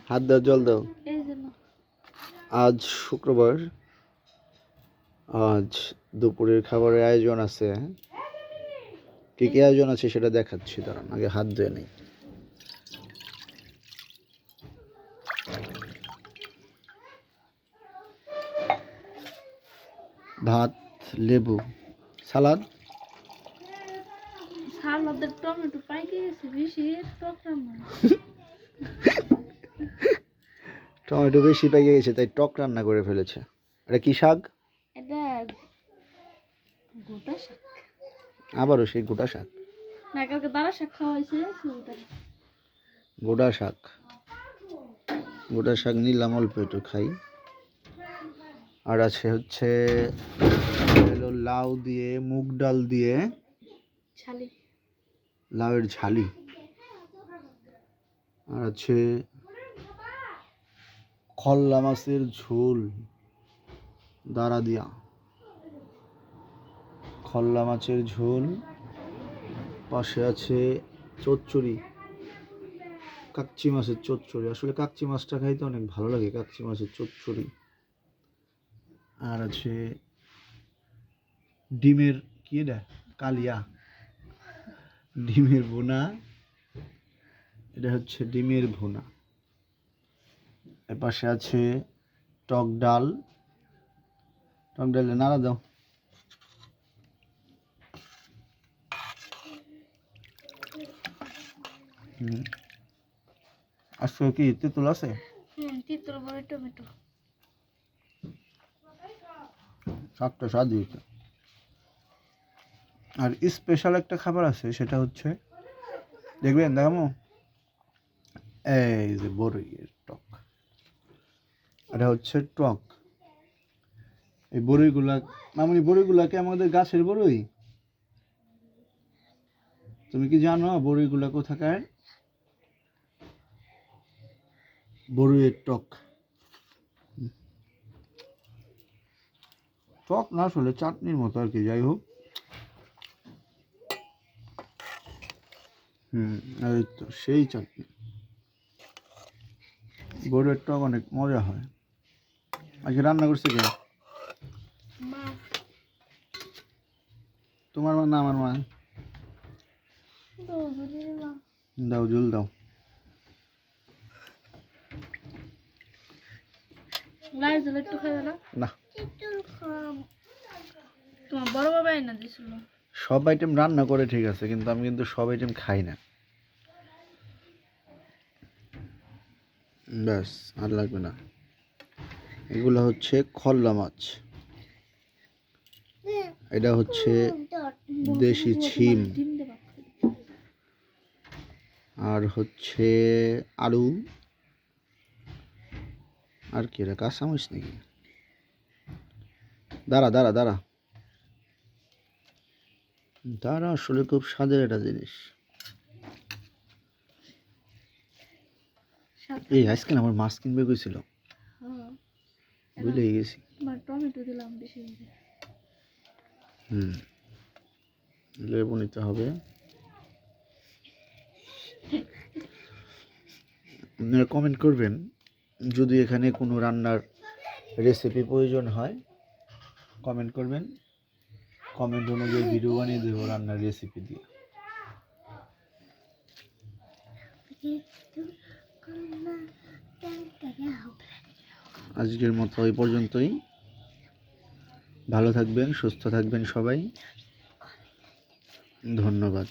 হাত দাও, জল দাও। আজ শুক্রবার, আজ দুপুরের খাবারের আয়োজন আছে। কি কি আয়োজন আছে সেটা দেখাচ্ছি, দাঁড়ান আগে হাত ধুয়ে নেই। ভাত, লেবু, সালাদ। সালাদের টমেটো পাইকে গেছে বেশি টক রান্না। টমেটো বেশি পেকে গেছে তাই টক রান্না করে ফেলেছে। এটা কি শাক? এটা গোটা শাক। আবারও সেই গোটা শাক? না, কালকে দাঁড়া শাক খাওয়া হয়েছে। গোটা শাক, গোটা শাক নিলাম অল্প একটু খাই। আর আছে হচ্ছে লাউ দিয়ে, মুগ ডাল দিয়ে ছালি, লাউয়ের ঝালি। আর আছে খল্লা মাছের ঝোল দাঁড়া দিয়া, খল্লা মাছের ঝোল। পাশে আছে চচ্চড়ি, কাচ্চি মাছের চচ্চড়ি। আসলে কাচ্চি মাছটা খাইতে অনেক ভালো লাগে, কাচ্চি মাছের চচ্চড়ি। আর আছে ডিমের কি এটা, কালিয়া, ডিমের ভুনা। এটা হচ্ছে ডিমের ভুনা। এর পাশে আছে টক ডাল। টক ডালে নাড়া দাও। আজকে কি তেঁতুল আছে? তেঁতুল বড় টমেটো। শাকটা স্বাদ হয়েছে। আর স্পেশাল একটা খাবার আছে, সেটা হচ্ছে দেখবেন, দেখামো। এই যে বড়ইয়ের টক, এটা হচ্ছে টক। এই বড়ইগুলা, মামনি বড়ইগুলাকে আমাদের গাছের বড়ই? তুমি কি জানো বড়ইগুলা কোথাকার? বড়ইয়ের টক। টক না আসলে চাটনির মতো আর কি, যাই হোক। এই তো সেই চাটনি। বড়ইয়ের টক অনেক মজা হয়। আজকে রান্না করছে কে? তোমার মা না আমার মা? দাও, জল দাও। না, তোমার বড় বাবা এনে দিছিল। সব আইটেম রান্না করে ঠিক আছে, কিন্তু আমি কিন্তু সব আইটেম খাই না। ব্যাস, আর লাগবে না। এগুলো হচ্ছে খল্লা মাছ, এটা হচ্ছে দেশি ছিম, আর হচ্ছে আলু। আর কি, এটা কাঁচামরিচ নাকি? দাঁড়া দাঁড়া দাঁড়া দাঁড়া, আসলে খুব স্বাদের একটা জিনিস। এই আজকে আমার মাছ কিনবে কইছিল, বুঝলে গেছি। টমেটো দিলাম বেশি। লেবু নিতে হবে। আপনারা কমেন্ট করবেন যদি এখানে কোনো রান্নার রেসিপি প্রয়োজন হয়। কমেন্ট করবেন, কমেন্ট অনুযায়ী ভিডিও বানিয়ে দেবো রান্নার রেসিপি দিয়ে। আজকের মতো এই পর্যন্তই। ভালো থাকবেন, সুস্থ থাকবেন সবাই। ধন্যবাদ।